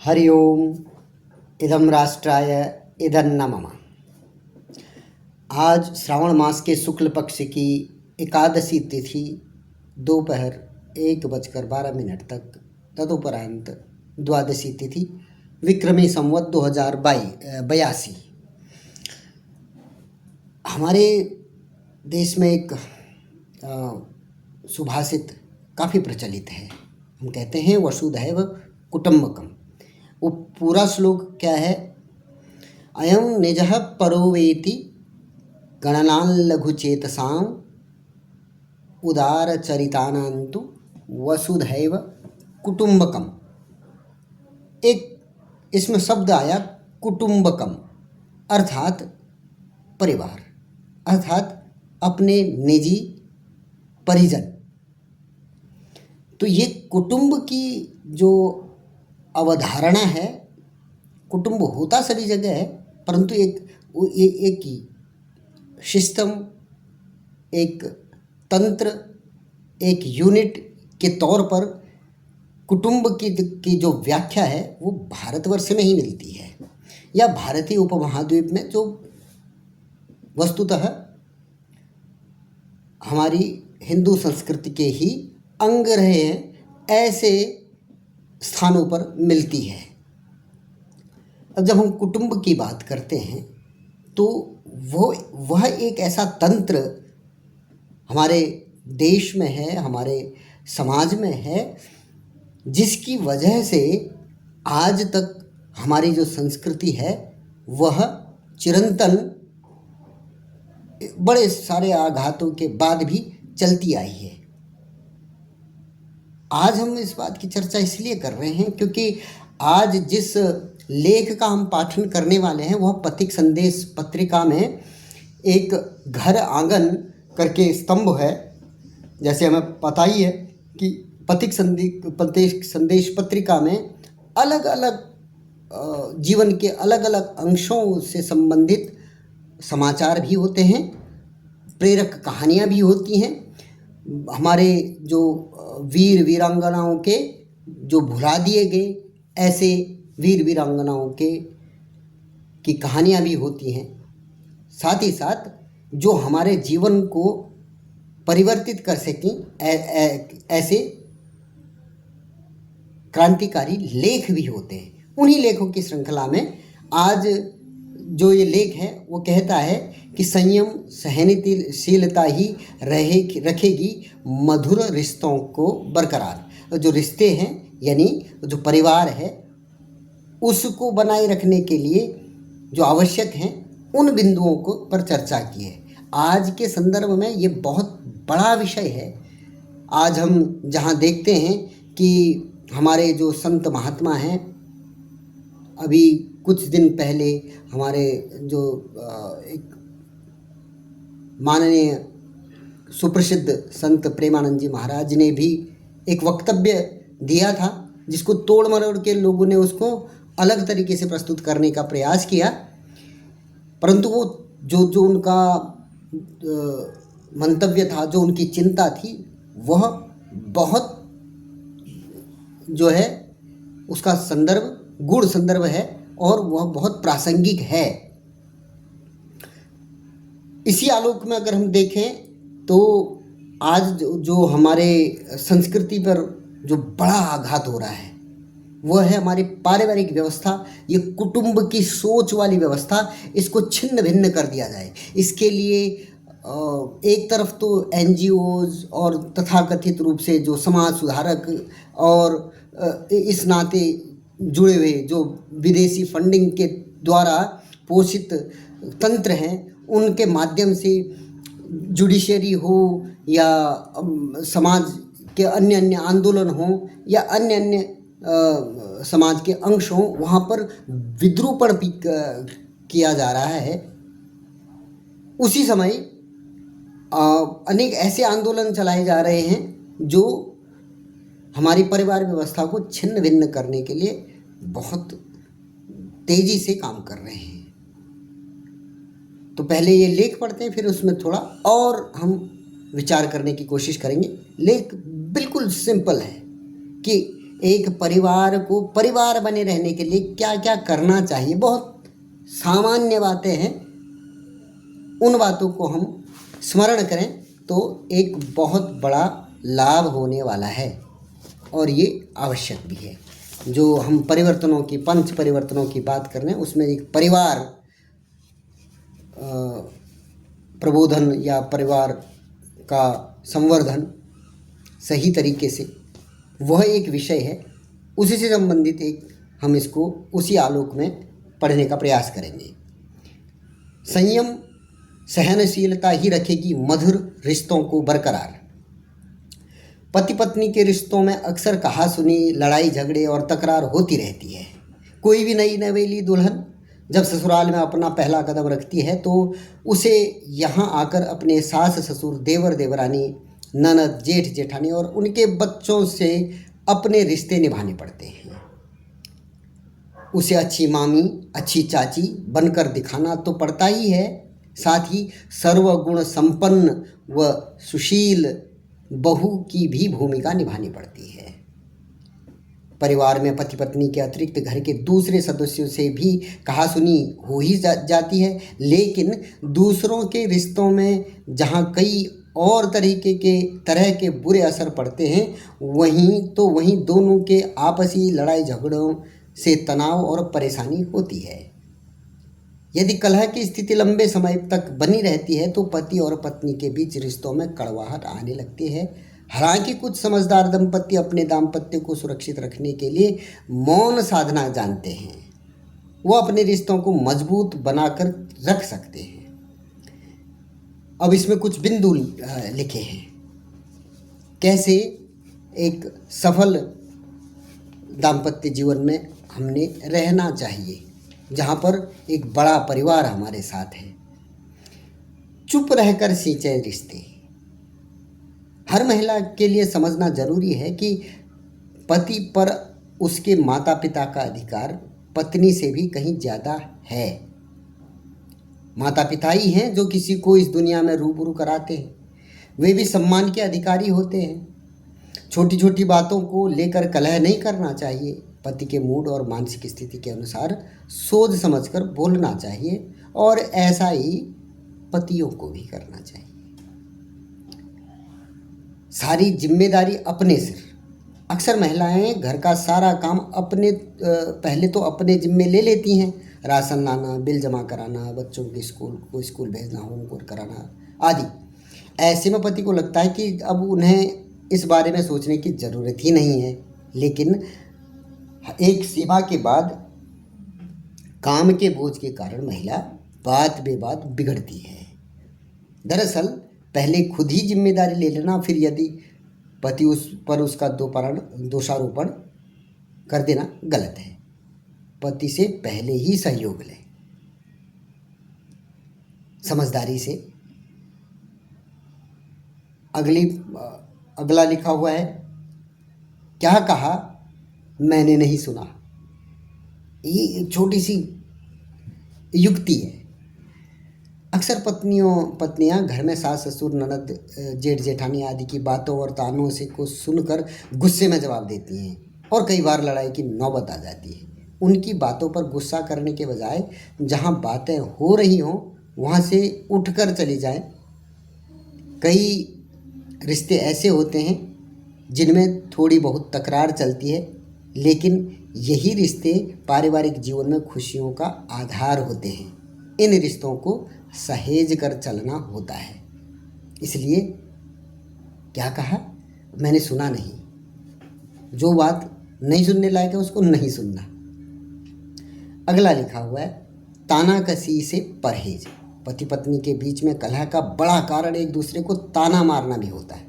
हरि ओम। इदं राष्ट्राय इदन्न मम। आज श्रावण मास के शुक्ल पक्ष की एकादशी तिथि दोपहर 1:12 तक तदुपरांत द्वादशी तिथि विक्रमी संवत 2082। हमारे देश में एक सुभाषित काफ़ी प्रचलित है। हम कहते हैं वसुधैव कुटुम्बकम। वो पूरा श्लोक क्या है? अयं निजः परो वेति गणनान् लघुचेतसां उदारचरितानान्तु वसुधैव कुटुम्बकम। एक इसमें शब्द आया कुटुम्बकम, अर्थात परिवार, अर्थात अपने निजी परिजन। तो ये कुटुंब की जो अवधारणा है, कुटुंब होता सभी जगह है, परंतु एक सिस्टम, एक तंत्र, एक यूनिट के तौर पर कुटुंब की जो व्याख्या है वो भारतवर्ष में ही मिलती है, या भारतीय उपमहाद्वीप में, जो वस्तुतः हमारी हिंदू संस्कृति के ही अंग रहे हैं, ऐसे स्थानों पर मिलती है। अब जब हम कुटुंब की बात करते हैं तो वह एक ऐसा तंत्र हमारे देश में है, हमारे समाज में है, जिसकी वजह से आज तक हमारी जो संस्कृति है वह चिरंतन बड़े सारे आघातों के बाद भी चलती आई है। आज हम इस बात की चर्चा इसलिए कर रहे हैं क्योंकि आज जिस लेख का हम पाठन करने वाले हैं वह पथिक संदेश पत्रिका में एक घर आंगन करके स्तंभ है। जैसे हमें पता ही है कि पथिक संदेश पत्रिका में अलग अलग जीवन के अलग अलग अंशों से संबंधित समाचार भी होते हैं, प्रेरक कहानियाँ भी होती हैं। हमारे जो वीर वीरांगनाओं के जो भुला दिए गए ऐसे वीर वीरांगनाओं की कहानियाँ भी होती हैं। साथ ही साथ जो हमारे जीवन को परिवर्तित कर सकें ऐसे क्रांतिकारी लेख भी होते हैं। उन्हीं लेखों की श्रृंखला में आज जो ये लेख है वो कहता है कि संयम सहनशीलता ही रखेगी मधुर रिश्तों को बरकरार। जो रिश्ते हैं यानी जो परिवार है उसको बनाए रखने के लिए जो आवश्यक हैं उन बिंदुओं को पर चर्चा की है। आज के संदर्भ में ये बहुत बड़ा विषय है। आज हम जहाँ देखते हैं कि हमारे जो संत महात्मा हैं, अभी कुछ दिन पहले हमारे जो एक माननीय सुप्रसिद्ध संत प्रेमानंद जी महाराज ने भी एक वक्तव्य दिया था, जिसको तोड़ मरोड़ के लोगों ने उसको अलग तरीके से प्रस्तुत करने का प्रयास किया, परंतु वो जो उनका मंतव्य था, जो उनकी चिंता थी, वह बहुत जो है उसका संदर्भ गूढ़ संदर्भ है और वह बहुत प्रासंगिक है। इसी आलोक में अगर हम देखें तो आज जो हमारे संस्कृति पर जो बड़ा आघात हो रहा है वह है हमारी पारिवारिक व्यवस्था। ये कुटुंब की सोच वाली व्यवस्था, इसको छिन्न भिन्न कर दिया जाए। इसके लिए एक तरफ तो NGOs और तथाकथित रूप से जो समाज सुधारक और इस नाते जुड़े हुए जो विदेशी फंडिंग के द्वारा पोषित तंत्र हैं, उनके माध्यम से जुडिशरी हो या समाज के अन्य आंदोलन हो या अन्य समाज के अंश हों, वहाँ पर विद्रूपण किया जा रहा है। उसी समय अनेक ऐसे आंदोलन चलाए जा रहे हैं जो हमारी परिवार व्यवस्था को छिन्न भिन्न करने के लिए बहुत तेजी से काम कर रहे हैं। तो पहले ये लेख पढ़ते हैं, फिर उसमें थोड़ा और हम विचार करने की कोशिश करेंगे। लेख बिल्कुल सिंपल है कि एक परिवार को परिवार बने रहने के लिए क्या क्या करना चाहिए, बहुत सामान्य बातें हैं। उन बातों को हम स्मरण करें तो एक बहुत बड़ा लाभ होने वाला है और ये आवश्यक भी है। जो हम परिवर्तनों की, पंच परिवर्तनों की बात कर रहे हैं, उसमें एक परिवार प्रबोधन या परिवार का संवर्धन सही तरीके से, वह एक विषय है। उसी से संबंधित एक हम इसको उसी आलोक में पढ़ने का प्रयास करेंगे। संयम सहनशीलता ही रखेगी मधुर रिश्तों को बरकरार। पति पत्नी के रिश्तों में अक्सर कहा सुनी लड़ाई झगड़े और तकरार होती रहती है। कोई भी नई नवेली दुल्हन जब ससुराल में अपना पहला कदम रखती है तो उसे यहाँ आकर अपने सास ससुर, देवर देवरानी, ननद, जेठ जेठानी और उनके बच्चों से अपने रिश्ते निभाने पड़ते हैं। उसे अच्छी मामी, अच्छी चाची बनकर दिखाना तो पड़ता ही है, साथ ही सर्वगुण संपन्न व सुशील बहू की भी भूमिका निभानी पड़ती है। परिवार में पति पत्नी के अतिरिक्त घर के दूसरे सदस्यों से भी कहासुनी हो ही जाती है, लेकिन दूसरों के रिश्तों में जहाँ कई और तरह के बुरे असर पड़ते हैं, वहीं दोनों के आपसी लड़ाई झगड़ों से तनाव और परेशानी होती है। यदि कलह की स्थिति लंबे समय तक बनी रहती है तो पति और पत्नी के बीच रिश्तों में कड़वाहट आने लगती है। हालांकि कुछ समझदार दंपति अपने दाम्पत्य को सुरक्षित रखने के लिए मौन साधना जानते हैं। वो अपने रिश्तों को मजबूत बनाकर रख सकते हैं। अब इसमें कुछ बिंदु लिखे हैं, कैसे एक सफल दाम्पत्य जीवन में हमने रहना चाहिए, जहाँ पर एक बड़ा परिवार हमारे साथ है। चुप रहकर सींचे रिश्ते। हर महिला के लिए समझना जरूरी है कि पति पर उसके माता पिता का अधिकार पत्नी से भी कहीं ज़्यादा है। माता पिता ही हैं जो किसी को इस दुनिया में रूबरू कराते हैं। वे भी सम्मान के अधिकारी होते हैं। छोटी छोटी बातों को लेकर कलह नहीं करना चाहिए। पति के मूड और मानसिक स्थिति के अनुसार सोच समझकर बोलना चाहिए और ऐसा ही पतियों को भी करना चाहिए। सारी जिम्मेदारी अपने सिर। अक्सर महिलाएं घर का सारा काम पहले तो अपने जिम्मे ले लेती हैं। राशन लाना, बिल जमा कराना, बच्चों के स्कूल भेजना, होमवर्क कराना आदि। ऐसे में पति को लगता है कि अब उन्हें इस बारे में सोचने की ज़रूरत ही नहीं है, लेकिन एक सीमा के बाद काम के बोझ के कारण महिला बात बेबात बिगड़ती है। दरअसल पहले खुद ही जिम्मेदारी ले लेना, फिर यदि पति उस पर उसका दोषारोपण कर देना गलत है। पति से पहले ही सहयोग लें, समझदारी से। अगला लिखा हुआ है, क्या कहा मैंने नहीं सुना। ये एक छोटी सी युक्ति है। अक्सर पत्नियां घर में सास ससुर, ननद, जेठ जेठानी आदि की बातों और तानों को सुनकर गुस्से में जवाब देती हैं और कई बार लड़ाई की नौबत आ जाती है। उनकी बातों पर गुस्सा करने के बजाय जहां बातें हो रही हों वहां से उठकर चली जाएं। कई रिश्ते ऐसे होते हैं जिनमें थोड़ी बहुत तकरार चलती है, लेकिन यही रिश्ते पारिवारिक जीवन में खुशियों का आधार होते हैं। इन रिश्तों को सहेज कर चलना होता है। इसलिए क्या कहा मैंने सुना नहीं। जो बात नहीं सुनने लायक है उसको नहीं सुनना। अगला लिखा हुआ है, तानाकसी से परहेज। पति पत्नी के बीच में कलह का बड़ा कारण एक दूसरे को ताना मारना भी होता है।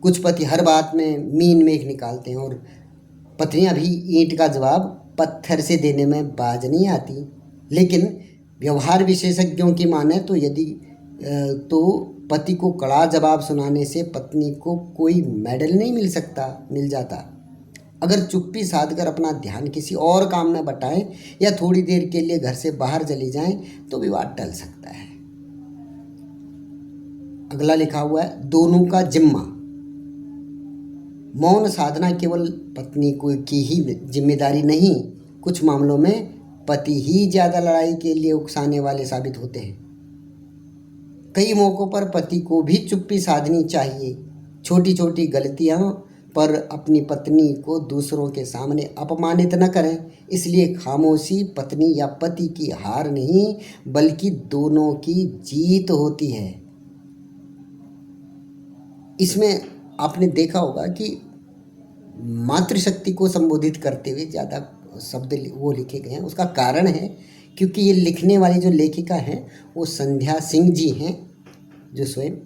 कुछ पति हर बात में मीन मेघ निकालते हैं और पत्नियां भी ईंट का जवाब पत्थर से देने में बाज नहीं आती। लेकिन व्यवहार विशेषज्ञों की माने तो पति को कड़ा जवाब सुनाने से पत्नी को कोई मेडल नहीं मिल जाता। अगर चुप्पी साधकर अपना ध्यान किसी और काम में बटाएं या थोड़ी देर के लिए घर से बाहर चली जाएं तो विवाद टल सकता है। अगला लिखा हुआ है, दोनों का जिम्मा। मौन साधना केवल पत्नी को की ही जिम्मेदारी नहीं, कुछ मामलों में पति ही ज़्यादा लड़ाई के लिए उकसाने वाले साबित होते हैं। कई मौक़ों पर पति को भी चुप्पी साधनी चाहिए। छोटी छोटी गलतियां पर अपनी पत्नी को दूसरों के सामने अपमानित न करें। इसलिए खामोशी पत्नी या पति की हार नहीं, बल्कि दोनों की जीत होती है। इसमें आपने देखा होगा कि मातृशक्ति को संबोधित करते हुए ज़्यादा शब्द वो लिखे गए हैं। उसका कारण है क्योंकि ये लिखने वाली जो लेखिका हैं वो संध्या सिंह जी हैं, जो स्वयं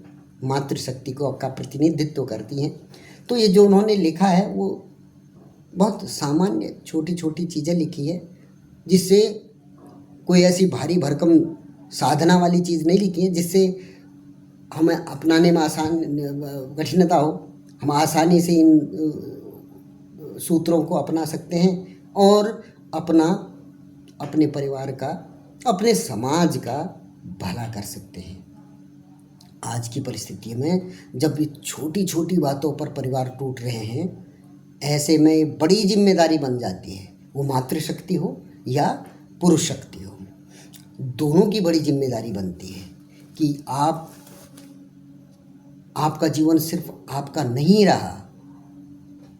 मातृशक्ति को का प्रतिनिधित्व करती हैं। तो ये जो उन्होंने लिखा है वो बहुत सामान्य छोटी छोटी चीज़ें लिखी है, जिससे कोई ऐसी भारी भरकम साधना वाली चीज़ नहीं लिखी है जिससे हमें अपनाने में कठिनता हो। हम आसानी से इन सूत्रों को अपना सकते हैं और अपने परिवार का, अपने समाज का भला कर सकते हैं। आज की परिस्थिति में जब छोटी छोटी बातों पर परिवार टूट रहे हैं, ऐसे में बड़ी जिम्मेदारी बन जाती है, वो मातृशक्ति हो या पुरुष शक्ति हो, दोनों की बड़ी जिम्मेदारी बनती है कि आपका जीवन सिर्फ आपका नहीं रहा,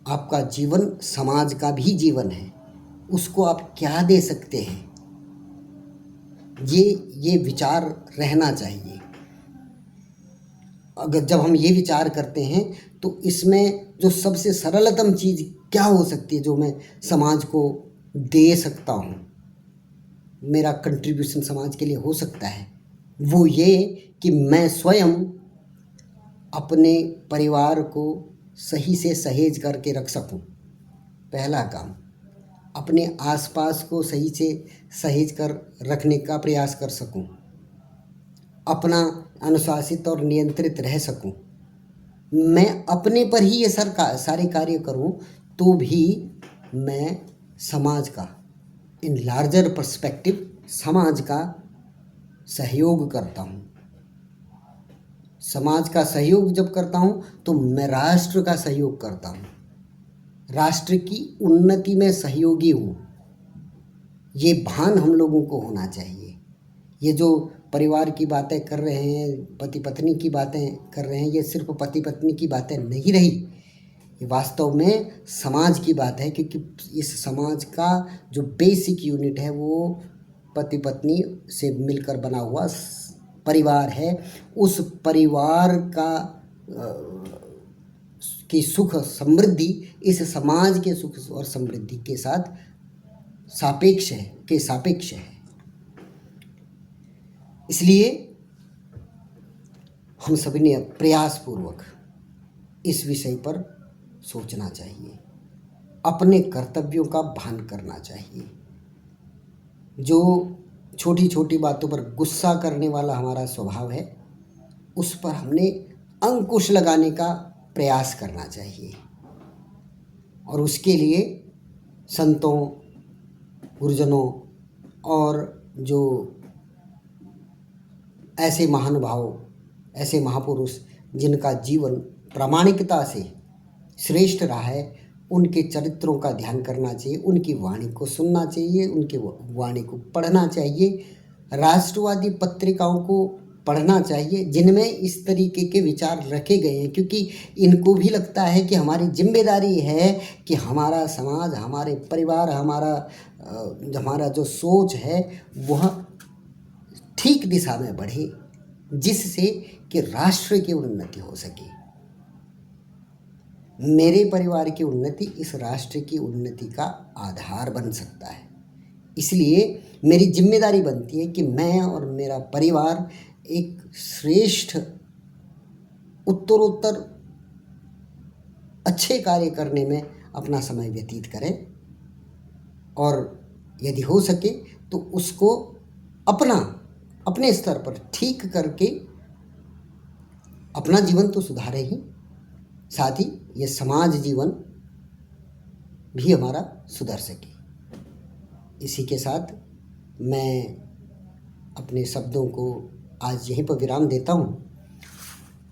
आपका जीवन समाज का भी जीवन है। उसको आप क्या दे सकते हैं, ये विचार रहना चाहिए। अगर जब हम ये विचार करते हैं तो इसमें जो सबसे सरलतम चीज़ क्या हो सकती है जो मैं समाज को दे सकता हूँ, मेरा कंट्रीब्यूशन समाज के लिए हो सकता है, वो ये कि मैं स्वयं अपने परिवार को सही से सहेज करके रख सकूं। पहला काम, अपने आसपास को सही से सहेज कर रखने का प्रयास कर सकूं, अपना अनुशासित और नियंत्रित रह सकूं। मैं अपने पर ही ये सारे कार्य करूं तो भी मैं समाज का, इन लार्जर पर्सपेक्टिव समाज का सहयोग करता हूं। समाज का सहयोग जब करता हूं तो मैं राष्ट्र का सहयोग करता हूं, राष्ट्र की उन्नति में सहयोगी हूं। ये भान हम लोगों को होना चाहिए। ये जो परिवार की बातें कर रहे हैं, पति पत्नी की बातें कर रहे हैं, ये सिर्फ पति पत्नी की बातें नहीं रही, ये वास्तव में समाज की बात है। क्योंकि इस समाज का जो बेसिक यूनिट है वो पति पत्नी से मिलकर बना हुआ परिवार है। उस परिवार का की सुख समृद्धि इस समाज के सुख और समृद्धि के साथ सापेक्ष है। इसलिए हम सभी ने प्रयासपूर्वक इस विषय पर सोचना चाहिए, अपने कर्तव्यों का भान करना चाहिए। जो छोटी छोटी बातों पर गुस्सा करने वाला हमारा स्वभाव है, उस पर हमने अंकुश लगाने का प्रयास करना चाहिए। और उसके लिए संतों, गुरुजनों और जो ऐसे महानुभाव, ऐसे महापुरुष जिनका जीवन प्रामाणिकता से श्रेष्ठ रहा है, उनके चरित्रों का ध्यान करना चाहिए, उनकी वाणी को सुनना चाहिए, उनकी वाणी को पढ़ना चाहिए, राष्ट्रवादी पत्रिकाओं को पढ़ना चाहिए जिनमें इस तरीके के विचार रखे गए हैं। क्योंकि इनको भी लगता है कि हमारी जिम्मेदारी है कि हमारा समाज, हमारे परिवार, हमारा जो सोच है वह ठीक दिशा में बढ़े, जिससे कि राष्ट्र की उन्नति हो सके। मेरे परिवार की उन्नति इस राष्ट्र की उन्नति का आधार बन सकता है। इसलिए मेरी जिम्मेदारी बनती है कि मैं और मेरा परिवार एक श्रेष्ठ, उत्तरोत्तर अच्छे कार्य करने में अपना समय व्यतीत करें और यदि हो सके तो उसको अपने स्तर पर ठीक करके अपना जीवन तो सुधारे ही, साथ ही ये समाज जीवन भी हमारा सुधर सके। इसी के साथ मैं अपने शब्दों को आज यहीं पर विराम देता हूँ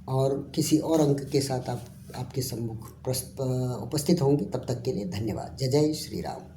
और किसी और अंक के साथ आपके सम्मुख उपस्थित होंगे। तब तक के लिए धन्यवाद। जय जय श्री राम।